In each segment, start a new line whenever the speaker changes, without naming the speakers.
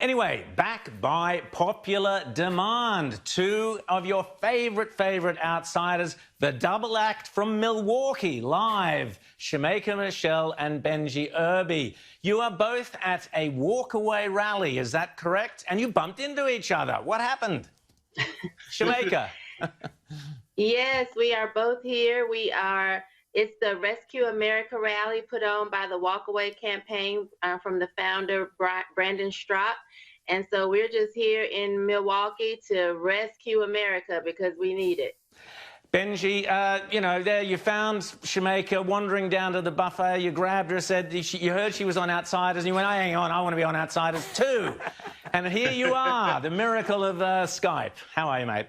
Anyway, back by popular demand. Two of your favorite outsiders, the double act from Milwaukee, live. Shemeka Michelle and Benji Irby. You are both at a walkaway rally, is that correct? And you bumped into each other. What happened? Shemeka.
Yes, we are both here. It's the Rescue America rally put on by the Walkaway campaign from the founder, Brandon Stropp. And so we're just here in Milwaukee to rescue America because we need it.
Benji, there you found Shemeka wandering down to the buffet. You grabbed her, said you heard she was on Outsiders, and you went, "Oh, hang on, I want to be on Outsiders too." And here you are, the miracle of Skype. How are you, mate?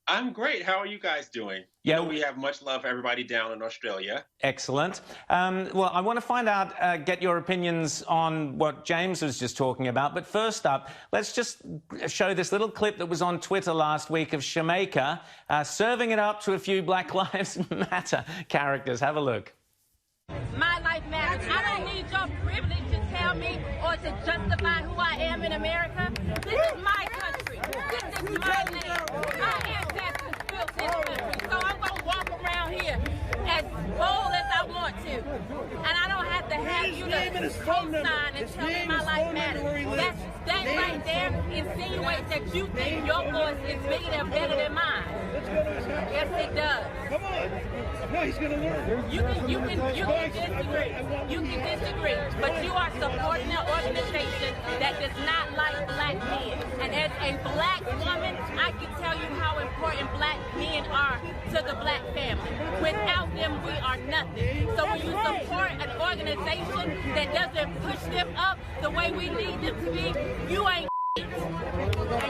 I'm great. How are you guys doing?
Yeah,
we have much love for everybody down in Australia.
Excellent. Well, I want to find out, get your opinions on what James was just talking about. But first up, let's just show this little clip that was on Twitter last week of Shemeka serving it up to a few Black Lives Matter characters. Have a look.
My life matters. I don't need your privilege to tell me or to justify who I am in America. This is my country. This is my land. My ancestors built this country. So I'm going to walk around here as bold as I want to. And I don't have to have you to co-sign and tell me my life matters. That right there insinuates that you think your voice is bigger and better than mine. Yes, it does.
Come on. No, he's going to learn.
You can disagree. You can disagree. But you are supporting an organization that does not like black men. And as a black woman, I can tell you how important black men are to the black family. Without them, we are nothing. So when you support an organization that doesn't push them up the way we need them to be, you ain't and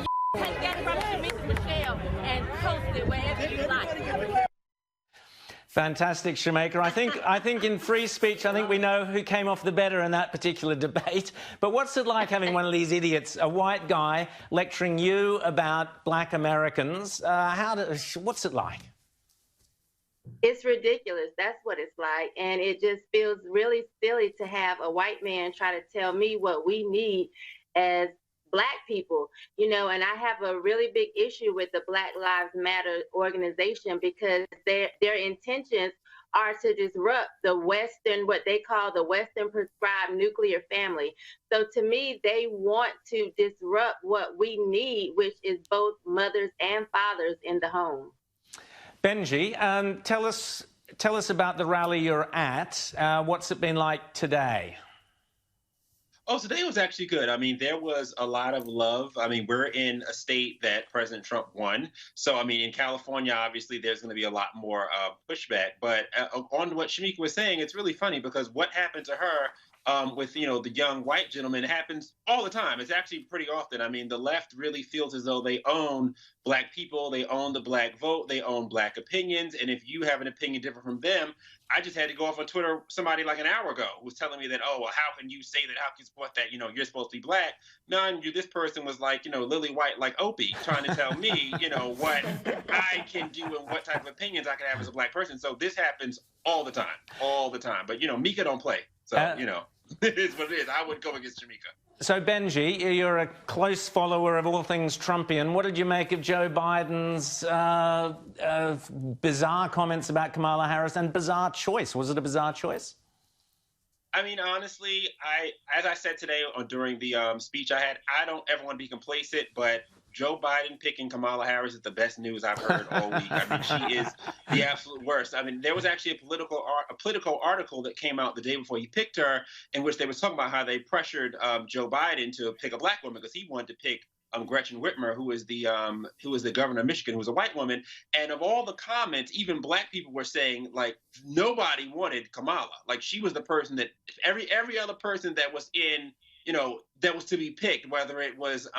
you take that from Shemeka Michelle and post it wherever you like.
Fantastic, Shemeka. I think in free speech, I think we know who came off the better in that particular debate. But what's it like having one of these idiots, a white guy, lecturing you about black Americans? What's it like?
It's ridiculous. That's what it's like. And it just feels really silly to have a white man try to tell me what we need as black people, and I have a really big issue with the Black Lives Matter organization because their intentions are to disrupt the Western, what they call the Western prescribed nuclear family. So to me, they want to disrupt what we need, which is both mothers and fathers in the home.
Benji, tell us about the rally you're at. What's it been like today?
Oh, today was actually good. I mean, there was a lot of love. I mean, we're in a state that President Trump won. So, I mean, in California, obviously, there's going to be a lot more pushback. But on what Shemeka was saying, it's really funny because what happened to her with, the young white gentleman happens all the time. It's actually pretty often. I mean, the left really feels as though they own black people. They own the black vote. They own black opinions. And if you have an opinion different from them, I just had to go off on Twitter, somebody like an hour ago was telling me that, oh, well, how can you say that? How can you support that? You're supposed to be black. No, this person was like, lily white like Opie, trying to tell me, what I can do and what type of opinions I can have as a black person. So this happens all the time. But, Mika don't play. So, it is what it is. I wouldn't go against Shemeka.
So, Benji, you're a close follower of all things Trumpian. What did you make of Joe Biden's bizarre comments about Kamala Harris and bizarre choice? Was it a bizarre choice?
I mean, honestly, as I said today during the speech I had, I don't ever want to be complacent, but Joe Biden picking Kamala Harris is the best news I've heard all week. I mean, she is the absolute worst. I mean, there was actually a political article that came out the day before he picked her in which they were talking about how they pressured Joe Biden to pick a black woman because he wanted to pick Gretchen Whitmer, who is the governor of Michigan, who was a white woman. And of all the comments, even black people were saying, like, nobody wanted Kamala. Like, she was the person that every other person that was in, that was to be picked, whether it was,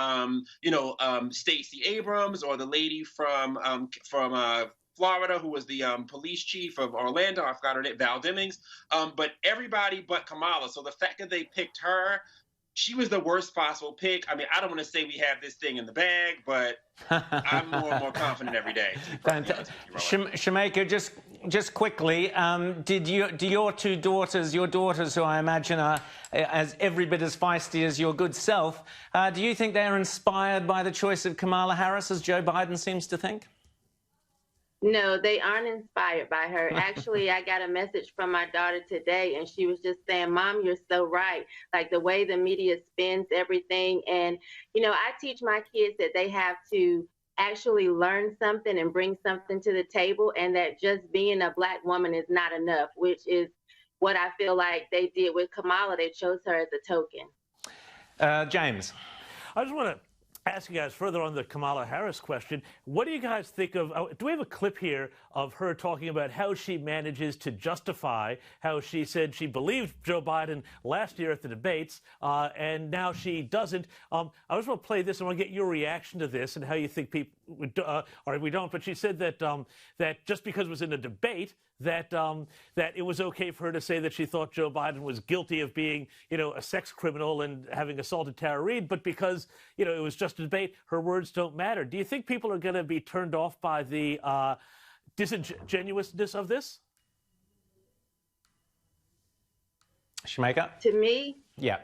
Stacey Abrams or the lady from Florida, who was the police chief of Orlando, I forgot her name, Val Demings, but everybody but Kamala. So the fact that they picked her she was the worst possible pick. I mean, I don't want to say we have this thing in the bag, but I'm more and more confident every day.
Shemeka, just quickly, do your two daughters, who I imagine are as every bit as feisty as your good self, do you think they're inspired by the choice of Kamala Harris, as Joe Biden seems to think?
No, they aren't inspired by her. Actually, I got a message from my daughter today, and she was just saying, Mom, you're so right. Like the way the media spins everything. And, you know, I teach my kids that they have to actually learn something and bring something to the table, and that just being a Black woman is not enough, which is what I feel like they did with Kamala. They chose her as a token.
James.
I just want to ask you guys further on the Kamala Harris question. What do you guys think of, do we have a clip here of her talking about how she manages to justify how she said she believed Joe Biden last year at the debates, and now she doesn't? I just want to play this. I want to get your reaction to this and how you think people would, or we don't, but she said that that just because it was in a debate, that it was okay for her to say that she thought Joe Biden was guilty of being, you know, a sex criminal and having assaulted Tara Reade, but because, you know, it was just a debate, her words don't matter. Do you think people are going to be turned off by the disingenuousness of this?
Shemeka?
To me?
Yeah.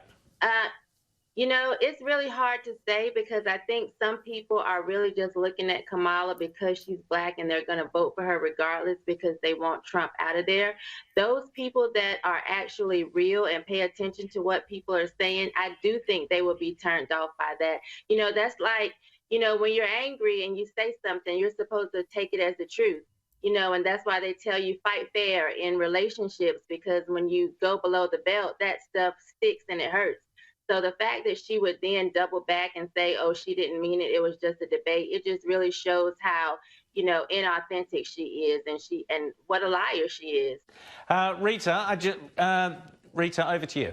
You know, it's really hard to say, because I think some people are really just looking at Kamala because she's Black and they're going to vote for her regardless because they want Trump out of there. Those people that are actually real and pay attention to what people are saying, I do think they will be turned off by that. You know, that's like, you know, when you're angry and you say something, you're supposed to take it as the truth. You know, and that's why they tell you fight fair in relationships, because when you go below the belt, that stuff sticks and it hurts. So the fact that she would then double back and say, oh, she didn't mean it, it was just a debate, it just really shows how, you know, inauthentic she is, and what a liar she is.
Rita, Rita, over to you.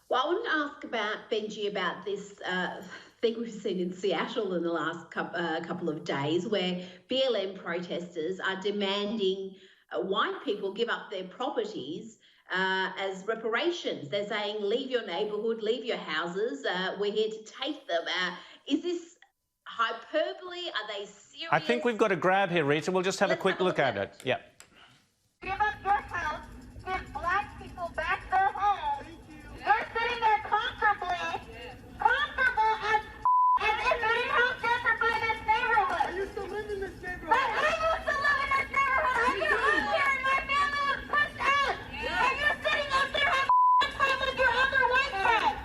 Well, I wanted to ask about Benji about this thing we've seen in Seattle in the last couple of days, where BLM protesters are demanding white people give up their properties as reparations. They're saying, leave your neighbourhood, leave your houses, we're here to take them. Is this hyperbole? Are they serious?
I think we've got a grab here, Rita. We'll just have a quick look at it. Yeah.
Give up your house, give Black people back their homes. You're sitting there comfortable as if you didn't have gentrify this neighborhood.
I used to live in this neighborhood.
But I used to live in this neighborhood. I came home here and my family was pushed out. And you're sitting up there having fun with your other white friends.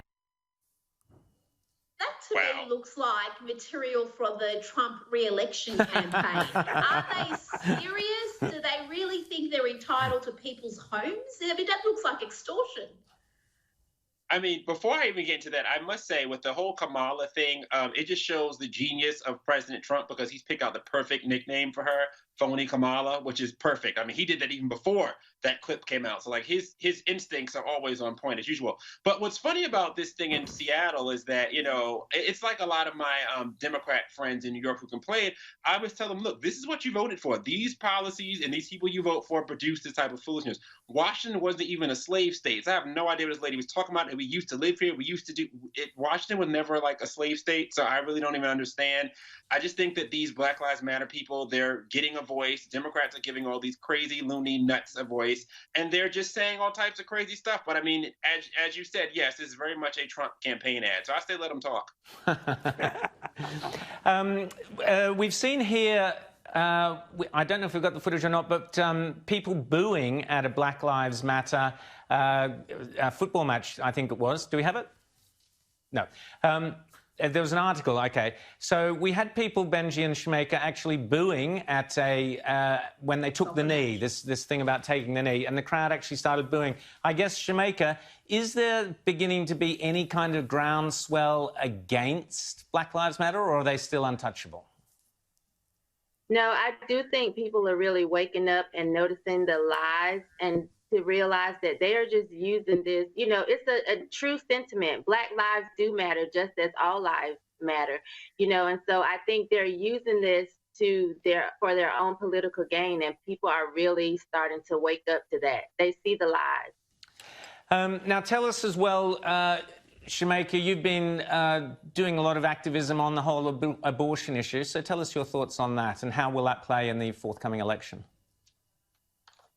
That to me looks like material for the Trump re-election campaign. Are they serious? Do they really think they're entitled to people's homes? I mean, that looks like extortion.
I mean, before I even get into that, I must say with the whole Kamala thing, it just shows the genius of President Trump, because he's picked out the perfect nickname for her, Phony Kamala, which is perfect. I mean, he did that even before that clip came out. So like his instincts are always on point as usual. But what's funny about this thing in Seattle is that, you know, it's like a lot of my Democrat friends in New York who complain. I always tell them, look, this is what you voted for. These policies and these people you vote for produce this type of foolishness. Washington wasn't even a slave state. So I have no idea what this lady was talking about. We used to live here. We used to do it. Washington was never like a slave state. So I really don't even understand. I just think that these Black Lives Matter people, they're getting a voice. Democrats are giving all these crazy, loony nuts a voice, and they're just saying all types of crazy stuff. But I mean, as you said, yes, it's very much a Trump campaign ad. So I say let them talk.
We've seen here, I don't know if we've got the footage or not, but people booing at a Black Lives Matter football match, I think it was. Do we have it? No. There was an article, okay. So we had people, Benji and Shemeka, actually booing at when they took the knee, this thing about taking the knee, and the crowd actually started booing. I guess, Shemeka, is there beginning to be any kind of groundswell against Black Lives Matter, or are they still untouchable?
No, I do think people are really waking up and noticing the lies, and to realize that they are just using this, you know, it's a true sentiment. Black lives do matter just as all lives matter, you know, and so I think they're using this for their own political gain, and people are really starting to wake up to that. They see the lies.
Now tell us as well, Shemeka, you've been doing a lot of activism on the whole abortion issue, so tell us your thoughts on that and how will that play in the forthcoming election?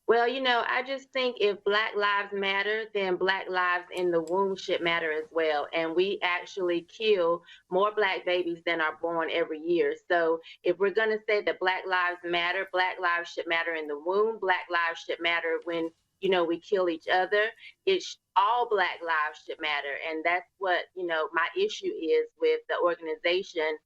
Well, I just think if Black Lives Matter, then Black lives in the womb should matter as well. And we actually kill more Black babies than are born every year. So if we're going to say that Black lives matter, Black lives should matter in the womb. Black lives should matter when, we kill each other. All Black lives should matter. And that's what, my issue is with the organization.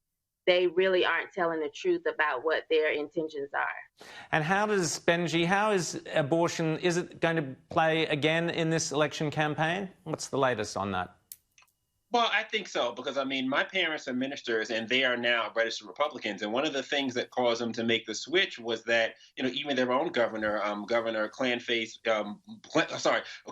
They really aren't telling the truth about what their intentions are.
And how is abortion, is it going to play again in this election campaign? What's the latest on that?
Well, I think so, because, my parents are ministers and they are now registered Republicans. And one of the things that caused them to make the switch was that, even their own governor, Governor Clanface,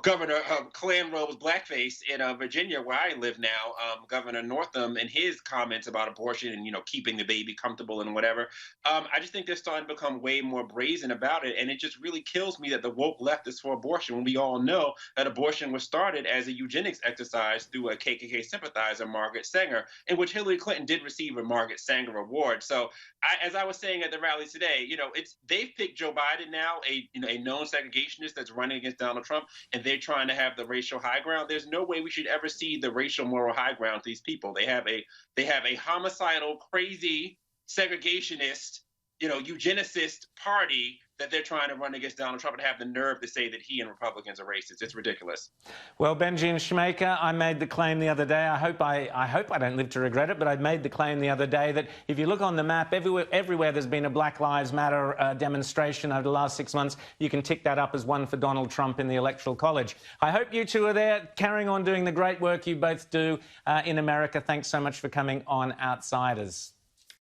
Governor Clan Rose Blackface in Virginia, where I live now, Governor Northam, and his comments about abortion and, keeping the baby comfortable and whatever. I just think they're starting to become way more brazen about it. And it just really kills me that the woke left is for abortion when we all know that abortion was started as a eugenics exercise through a KKK sympathizer, Margaret Sanger, in which Hillary Clinton did receive a Margaret Sanger Award. So, as I was saying at the rally today, they've picked Joe Biden now, a known segregationist that's running against Donald Trump, and they're trying to have the racial high ground. There's no way we should ever see the racial moral high ground to these people. They have a homicidal, crazy, segregationist, eugenicist party that they're trying to run against Donald Trump and have the nerve to say that he and Republicans are racist. It's ridiculous.
Well, Benji and Shemeka, I made the claim the other day. I hope I don't live to regret it, but I made the claim the other day that if you look on the map, everywhere there's been a Black Lives Matter demonstration over the last 6 months, you can tick that up as one for Donald Trump in the Electoral College. I hope you two are there, carrying on doing the great work you both do in America. Thanks so much for coming on Outsiders.